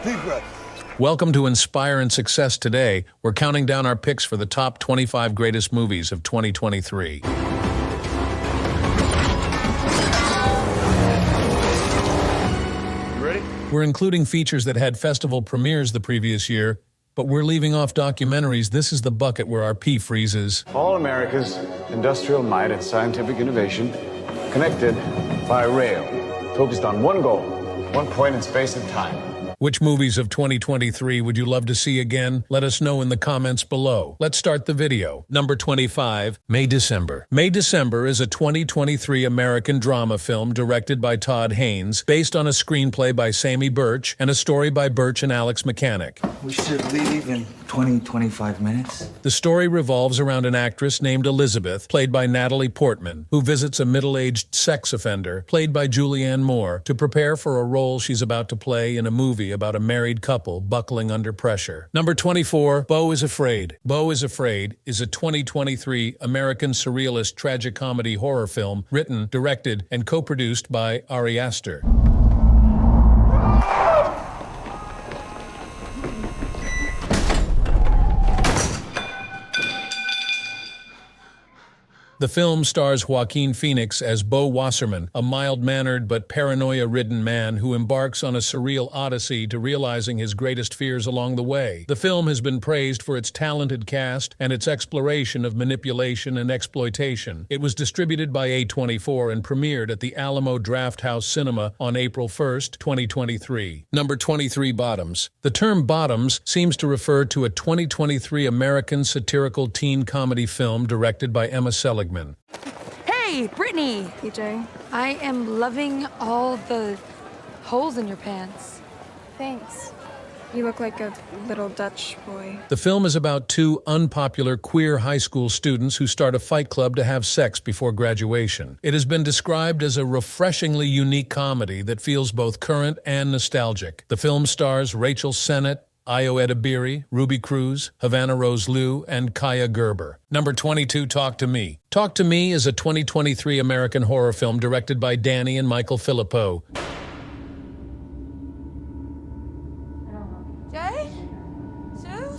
Deep breath. Welcome to Inspire and Success Today. We're counting down our picks for the top 25 greatest movies of 2023. You ready? We're including features that had festival premieres the previous year, but we're leaving off documentaries. This is the bucket where our pee freezes. All America's industrial might and scientific innovation connected by rail, focused on one goal, one point in space and time. Which movies of 2023 would you love to see again? Let us know in the comments below. Let's start the video. Number 25, May December. May December is a 2023 American drama film directed by Todd Haynes, based on a screenplay by Sammy Birch and a story by Birch and Alex Mechanic. We should leave in 25 minutes. The story revolves around an actress named Elizabeth, played by Natalie Portman, who visits a middle-aged sex offender, played by Julianne Moore, to prepare for a role she's about to play in a movie about a married couple buckling under pressure. Number 24, Beau is Afraid. Beau is Afraid is a 2023 American surrealist tragicomedy horror film written, directed, and co-produced by Ari Aster. The film stars Joaquin Phoenix as Beau Wasserman, a mild-mannered but paranoia-ridden man who embarks on a surreal odyssey to realizing his greatest fears along the way. The film has been praised for its talented cast and its exploration of manipulation and exploitation. It was distributed by A24 and premiered at the Alamo Drafthouse Cinema on April 1, 2023. Number 23, Bottoms. The term Bottoms seems to refer to a 2023 American satirical teen comedy film directed by Emma Seligman. Hey, Brittany! PJ. I am loving all the holes in your pants. Thanks. You look like a little Dutch boy. The film is about two unpopular queer high school students who start a fight club to have sex before graduation. It has been described as a refreshingly unique comedy that feels both current and nostalgic. The film stars Rachel Sennett, Ayo Edebiri, Ruby Cruz, Havana Rose Liu, and Kaya Gerber. Number 22, Talk to Me. Talk to Me is a 2023 American horror film directed by Danny and Michael Philippou. Jay? Sue?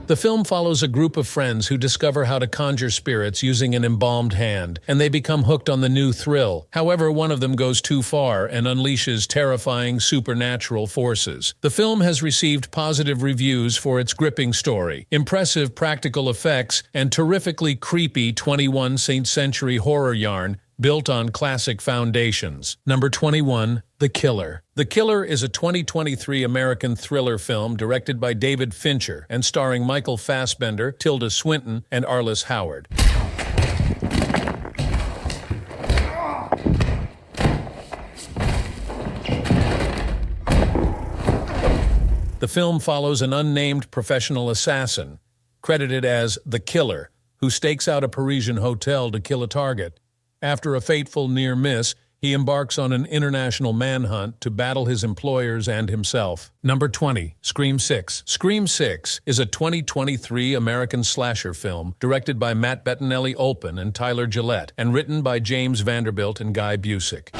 The film follows a group of friends who discover how to conjure spirits using an embalmed hand, and they become hooked on the new thrill. However, one of them goes too far and unleashes terrifying supernatural forces. The film has received positive reviews for its gripping story, impressive practical effects, and terrifically creepy 21st century horror yarn built on classic foundations. Number 21, The Killer. The Killer is a 2023 American thriller film directed by David Fincher and starring Michael Fassbender, Tilda Swinton, and Arliss Howard. The film follows an unnamed professional assassin, credited as The Killer, who stakes out a Parisian hotel to kill a target. After a fateful near miss, he embarks on an international manhunt to battle his employers and himself. Number 20, Scream 6. Scream 6 is a 2023 American slasher film directed by Matt Bettinelli-Olpin and Tyler Gillette and written by James Vanderbilt and Guy Busick.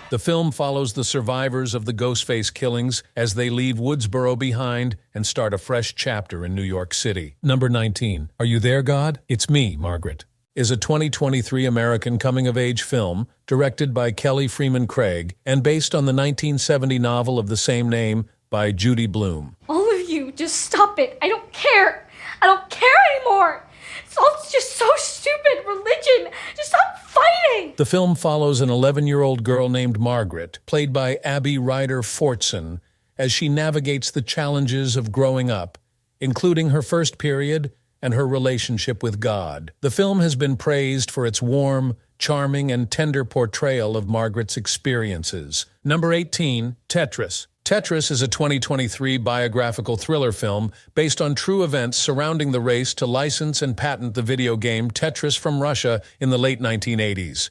The film follows the survivors of the Ghostface killings as they leave Woodsboro behind and start a fresh chapter in New York City. Number 19, Are You There, God? It's Me, Margaret, is a 2023 American coming-of-age film directed by Kelly Freeman Craig and based on the 1970 novel of the same name by Judy Blume. All of you, just stop it. I don't care. I don't care anymore. It's all just so stupid. Religion. Just stop fighting. The film follows an 11-year-old girl named Margaret, played by Abby Ryder Fortson, as she navigates the challenges of growing up, including her first period and her relationship with God. The film has been praised for its warm, charming, and tender portrayal of Margaret's experiences. Number 18, Tetris. Tetris is a 2023 biographical thriller film based on true events surrounding the race to license and patent the video game Tetris from Russia in the late 1980s.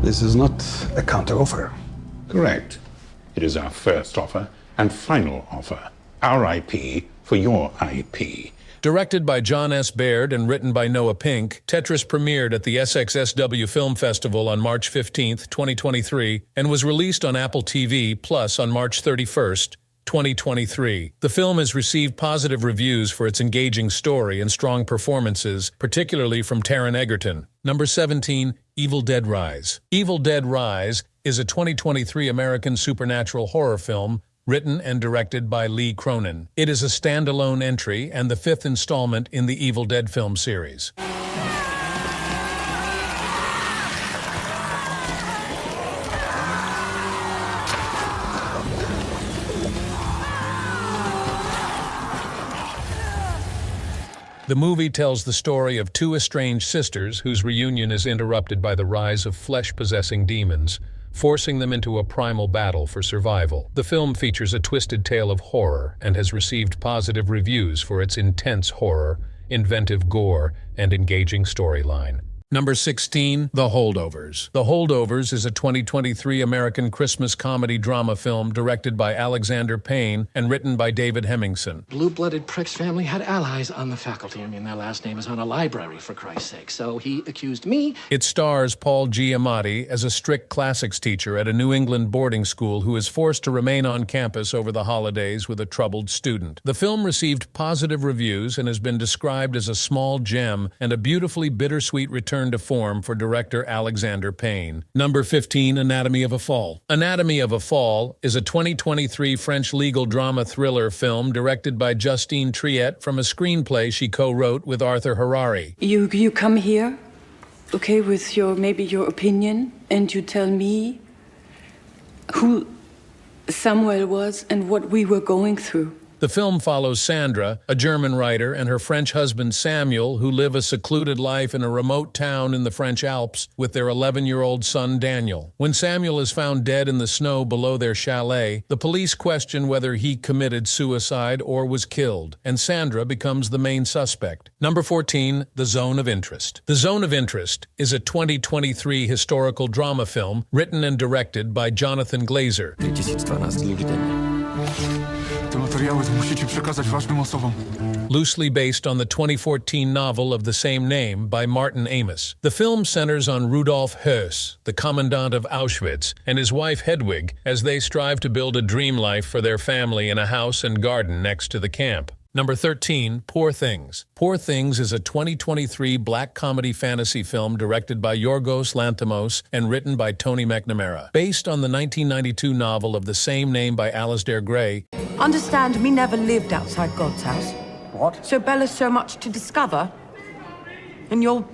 This is not a counter-offer. Correct. It is our first offer and final offer. Our IP for your IP. Directed by John S. Baird and written by Noah Pink, Tetris premiered at the SXSW Film Festival on March 15, 2023, and was released on Apple TV Plus on March 31, 2023. The film has received positive reviews for its engaging story and strong performances, particularly from Taron Egerton. Number 17, Evil Dead Rise. Evil Dead Rise is a 2023 American supernatural horror film written and directed by Lee Cronin. It is a standalone entry and the fifth installment in the Evil Dead film series. The movie tells the story of two estranged sisters whose reunion is interrupted by the rise of flesh-possessing demons, forcing them into a primal battle for survival. The film features a twisted tale of horror and has received positive reviews for its intense horror, inventive gore, and engaging storyline. Number 16, The Holdovers. The Holdovers is a 2023 American Christmas comedy drama film directed by Alexander Payne and written by David Hemmingson. Blue-blooded prick's family had allies on the faculty. I mean, their last name is on a library, for Christ's sake. So he accused me. It stars Paul Giamatti as a strict classics teacher at a New England boarding school who is forced to remain on campus over the holidays with a troubled student. The film received positive reviews and has been described as a small gem and a beautifully bittersweet return to form for director Alexander Payne. Number 15, Anatomy of a Fall. Anatomy of a Fall is a 2023 French legal drama thriller film directed by Justine Triet from a screenplay she co-wrote with Arthur Harari. You come here, okay, with maybe your opinion, and you tell me who Samuel was and what we were going through. The film follows Sandra, a German writer, and her French husband Samuel, who live a secluded life in a remote town in the French Alps with their 11-year-old son Daniel. When Samuel is found dead in the snow below their chalet, the police question whether he committed suicide or was killed, and Sandra becomes the main suspect. Number 14, The Zone of Interest. The Zone of Interest is a 2023 historical drama film written and directed by Jonathan Glazer. Loosely based on the 2014 novel of the same name by Martin Amis. The film centers on Rudolf Höss, the commandant of Auschwitz, and his wife Hedwig as they strive to build a dream life for their family in a house and garden next to the camp. Number 13, Poor Things. Poor Things is a 2023 black comedy fantasy film directed by Yorgos Lanthimos and written by Tony McNamara. Based on the 1992 novel of the same name by Alasdair Gray. Understand, me never lived outside God's house. What? So Bella's so much to discover. And your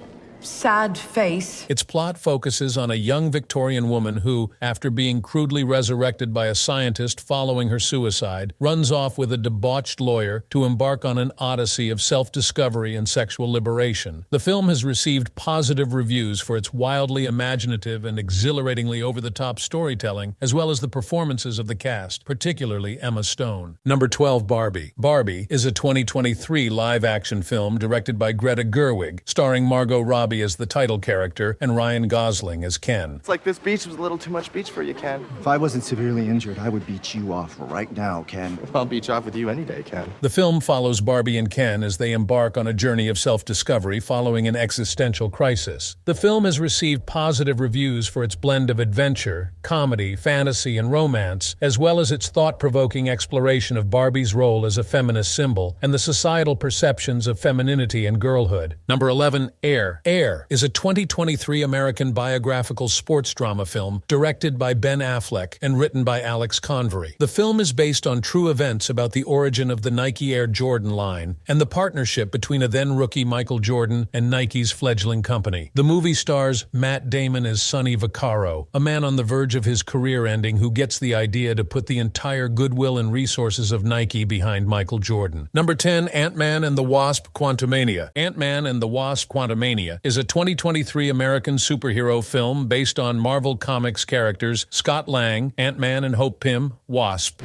sad face. Its plot focuses on a young Victorian woman who, after being crudely resurrected by a scientist following her suicide, runs off with a debauched lawyer to embark on an odyssey of self-discovery and sexual liberation. The film has received positive reviews for its wildly imaginative and exhilaratingly over-the-top storytelling, as well as the performances of the cast, particularly Emma Stone. Number 12, Barbie. Barbie is a 2023 live-action film directed by Greta Gerwig, starring Margot Robbie as the title character and Ryan Gosling as Ken. It's like this beach was a little too much beach for you, Ken. If I wasn't severely injured, I would beat you off right now, Ken. I'll beach off with you any day, Ken. The film follows Barbie and Ken as they embark on a journey of self-discovery following an existential crisis. The film has received positive reviews for its blend of adventure, comedy, fantasy, and romance, as well as its thought-provoking exploration of Barbie's role as a feminist symbol and the societal perceptions of femininity and girlhood. Number 11, Air. Air is a 2023 American biographical sports drama film directed by Ben Affleck and written by Alex Convery. The film is based on true events about the origin of the Nike Air Jordan line and the partnership between a then-rookie Michael Jordan and Nike's fledgling company. The movie stars Matt Damon as Sonny Vaccaro, a man on the verge of his career ending who gets the idea to put the entire goodwill and resources of Nike behind Michael Jordan. Number 10, Ant-Man and the Wasp: Quantumania. Ant-Man and the Wasp: Quantumania is a 2023 American superhero film based on Marvel Comics characters Scott Lang, Ant-Man, and Hope Pym, Wasp.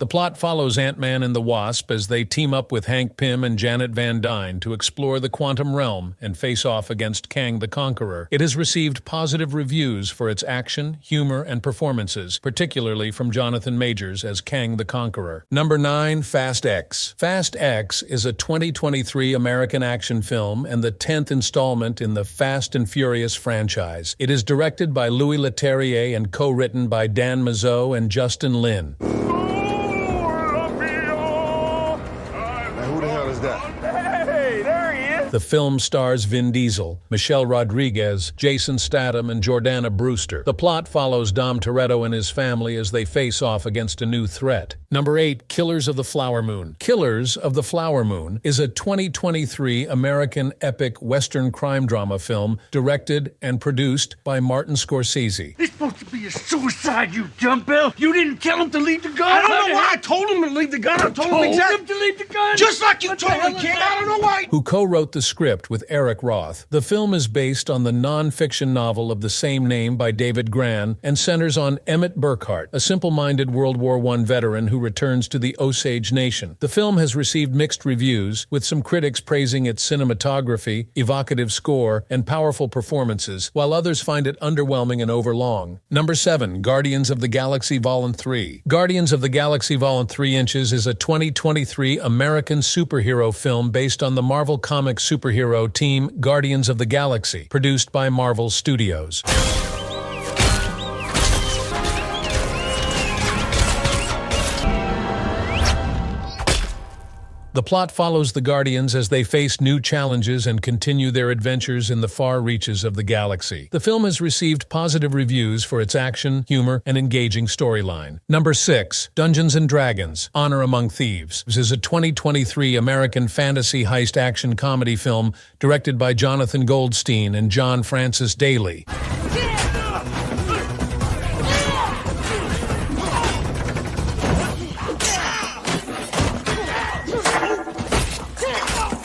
The plot follows Ant-Man and the Wasp as they team up with Hank Pym and Janet Van Dyne to explore the quantum realm and face off against Kang the Conqueror. It has received positive reviews for its action, humor, and performances, particularly from Jonathan Majors as Kang the Conqueror. Number 9, Fast X. Fast X is a 2023 American action film and the 10th installment in the Fast and Furious franchise. It is directed by Louis Leterrier and co-written by Dan Mazeau and Justin Lin. The film stars Vin Diesel, Michelle Rodriguez, Jason Statham, and Jordana Brewster. The plot follows Dom Toretto and his family as they face off against a new threat. Number 8, Killers of the Flower Moon. Killers of the Flower Moon is a 2023 American epic Western crime drama film directed and produced by Martin Scorsese. It's supposed to be a suicide, you dumbbell. You didn't tell him to leave the gun. I don't know why I told him to leave the gun. I told him exactly to leave the gun. Just like you told me, kid. I don't know why. Who co-wrote the script with Eric Roth. The film is based on the non-fiction novel of the same name by David Gran and centers on Emmett Burkhart, a simple-minded World War I veteran who returns to the Osage Nation. The film has received mixed reviews, with some critics praising its cinematography, evocative score, and powerful performances, while others find it underwhelming and overlong. Number 7, Guardians of the Galaxy Vol. 3. Guardians of the Galaxy Vol. 3 Inches is a 2023 American superhero film based on the Marvel Comics superhero team Guardians of the Galaxy, produced by Marvel Studios. The plot follows the Guardians as they face new challenges and continue their adventures in the far reaches of the galaxy. The film has received positive reviews for its action, humor, and engaging storyline. Number 6, Dungeons & Dragons: Honor Among Thieves. This is a 2023 American fantasy heist action comedy film directed by Jonathan Goldstein and John Francis Daley.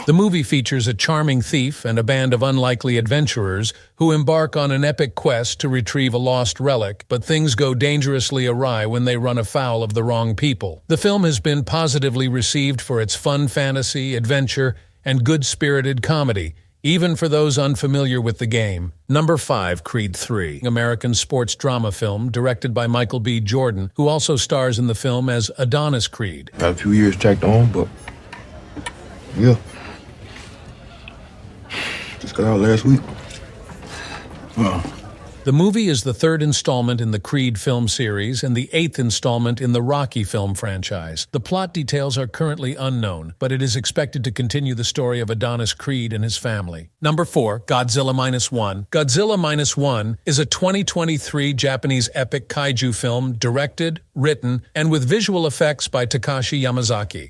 The movie features a charming thief and a band of unlikely adventurers who embark on an epic quest to retrieve a lost relic, but things go dangerously awry when they run afoul of the wrong people. The film has been positively received for its fun fantasy, adventure, and good-spirited comedy, even for those unfamiliar with the game. Number 5, Creed 3, American sports drama film directed by Michael B. Jordan, who also stars in the film as Adonis Creed. Got a few years tacked on, but yeah. Just got out last week. The movie is the 3rd installment in the Creed film series and the 8th installment in the Rocky film franchise. The plot details are currently unknown, but it is expected to continue the story of Adonis Creed and his family. Number 4, Godzilla Minus One. Godzilla Minus One is a 2023 Japanese epic kaiju film directed, written, and with visual effects by Takashi Yamazaki.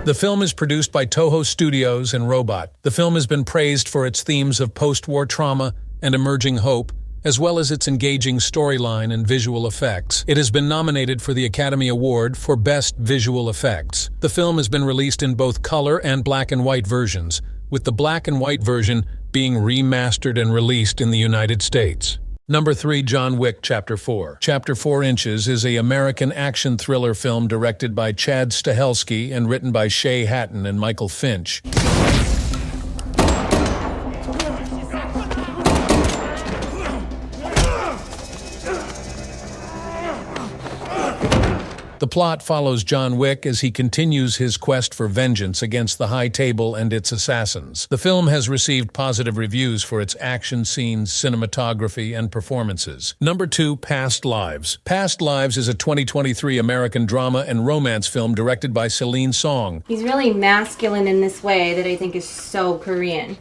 The film is produced by Toho Studios and Robot. The film has been praised for its themes of post-war trauma and emerging hope, as well as its engaging storyline and visual effects. It has been nominated for the Academy Award for Best Visual Effects. The film has been released in both color and black and white versions, with the black and white version being remastered and released in the United States. Number 3, John Wick Chapter 4. Chapter 4 Inches is an American action thriller film directed by Chad Stahelski and written by Shay Hatton and Michael Finch. The plot follows John Wick as he continues his quest for vengeance against the High Table and its assassins. The film has received positive reviews for its action scenes, cinematography, and performances. Number 2, Past Lives. Past Lives is a 2023 American drama and romance film directed by Celine Song. He's really masculine in this way that I think is so Korean.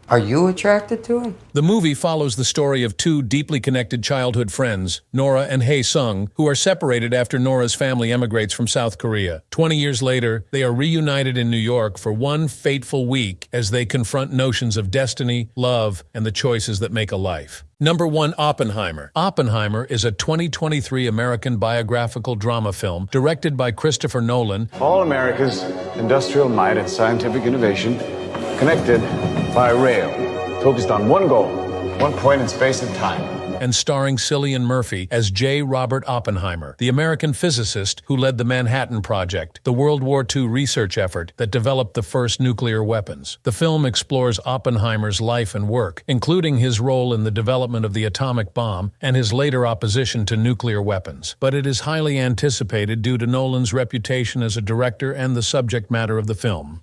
Are you attracted to him? The movie follows the story of two deeply connected childhood friends, Nora and Hae Sung, who are separated after Nora's family emigrates from South Korea. 20 years later, they are reunited in New York for one fateful week as they confront notions of destiny, love, and the choices that make a life. Number 1, Oppenheimer. Oppenheimer is a 2023 American biographical drama film directed by Christopher Nolan. All America's industrial might and scientific innovation connected by rail, focused on one goal, one point in space and time. And starring Cillian Murphy as J. Robert Oppenheimer, the American physicist who led the Manhattan Project, the World War II research effort that developed the first nuclear weapons. The film explores Oppenheimer's life and work, including his role in the development of the atomic bomb and his later opposition to nuclear weapons. But it is highly anticipated due to Nolan's reputation as a director and the subject matter of the film.